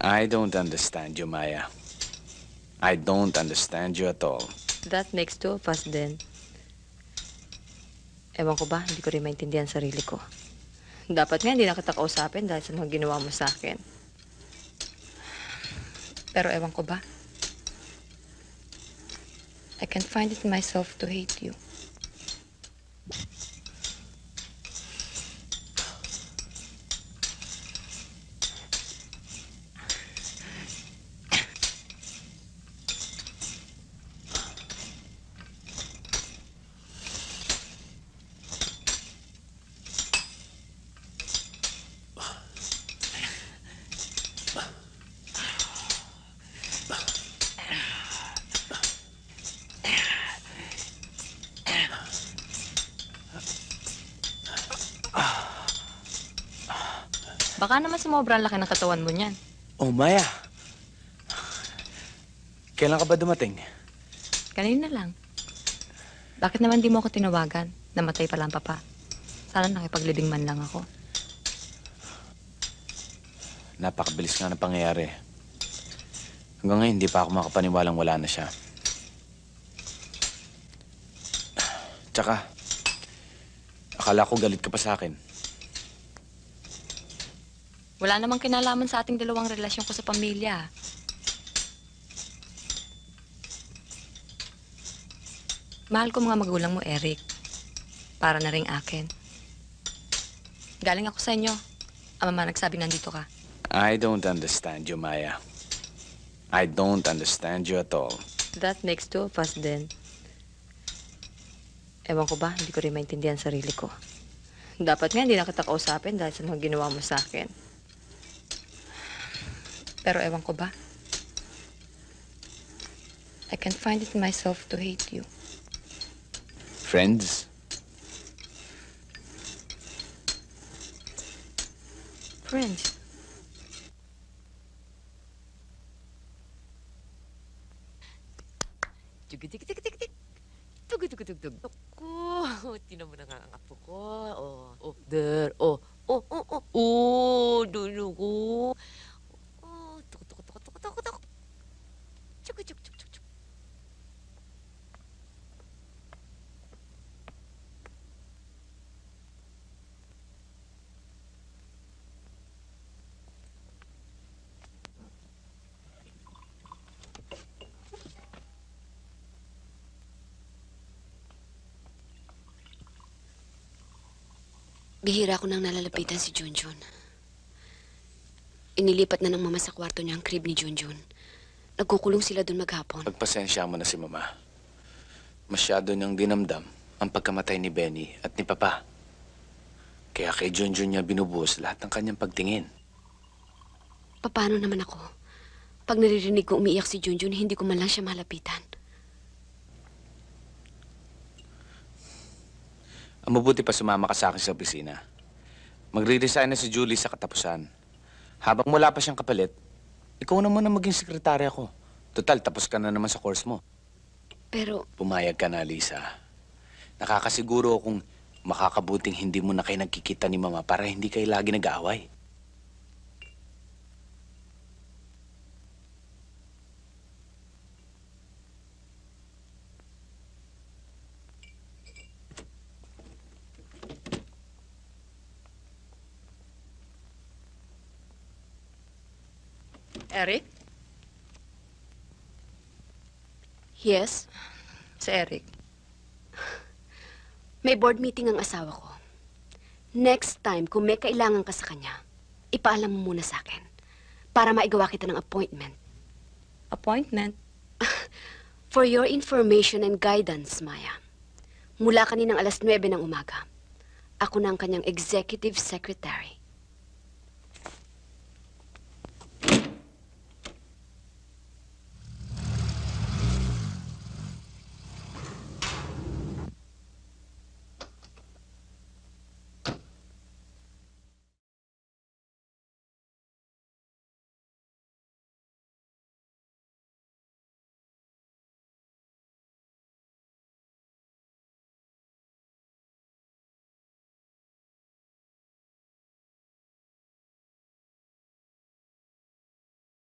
I don't understand you, Maya. I don't understand you at all. That makes two of us then. Ewan ko ba, hindi ko rin maintindihan sarili ko. Dapat nga hindi na kita kausapin dahil sa mga ginawa mo sa akin. Pero ewan ko ba, I can't find it in myself to hate you. Baka naman sumobra ang laki ng katawan mo niyan. Oh, Maya. Kailan ka ba dumating? Kanina lang. Bakit naman di mo ako tinawagan? Namatay pala ang papa. Sana nakipaglibing man lang ako. Napakabilis nga ng pangyayari. Hanggang ngayon, hindi pa ako makapaniwalang wala na siya. Tsaka, akala ko galit ka pa sa akin. Wala namang kinalaman sa ating dalawang relasyon ko sa pamilya. Mahal ko mga magulang mo, Eric. Para na rin akin. Galing ako sa inyo. Ang mama nagsabing nandito ka. I don't understand you, Maya. I don't understand you at all. That makes two of us then. Ewan ko ba, hindi ko rin maintindihan sarili ko. Dapat nga hindi na kita kausapin dahil sa mga ginawa mo sa akin. Pero ewan ko ba, I can't find it in myself to hate you. Friends? Friends. Tug-tug-tug-tug-tug. Tug-tug-tug-tug. Ako, tinan mo na nga ang apo ko. Oh, there. Oh, dulo ko. Oh, tuk-tuk-tuk-tuk-tuk-tuk. Chuk-chuk-chuk-chuk-chuk. Bihira ko nang nalalapitan si Junjun. Inilipat na ng mama sa kwarto niya ang crib ni Junjun. Nagkukulong sila doon maghapon. Pagpasensya mo na si Mama. Masyado niyang dinamdam ang pagkamatay ni Benny at ni Papa. Kaya kay Junjun niya binubuhos lahat ng kanyang pagtingin. Paano naman ako? Pag naririnig ko umiiyak si Junjun, hindi ko man lang siya malapitan. Ang mabuti pa sumama ka sa akin sa opisina. Magre-resign na si Julie sa katapusan. Habang wala pa siyang kapalit, ikaw naman ang maging sekretarya ko. Total, tapos ka na naman sa course mo. Pero, Pumayag ka na, Lisa. Nakakasiguro akong makakabuting hindi mo na kayo nagkikita ni Mama para hindi kayo lagi nag-aaway. Eric? yes, Si Eric. may board meeting ang asawa ko. Next time, kung may kailangan ka sa kanya, ipaalam mo muna sa akin para maigawa kita ng appointment. Appointment? For your information and guidance, Maya, mula kaninang 9:00 ng umaga, ako na ang kanyang executive secretary.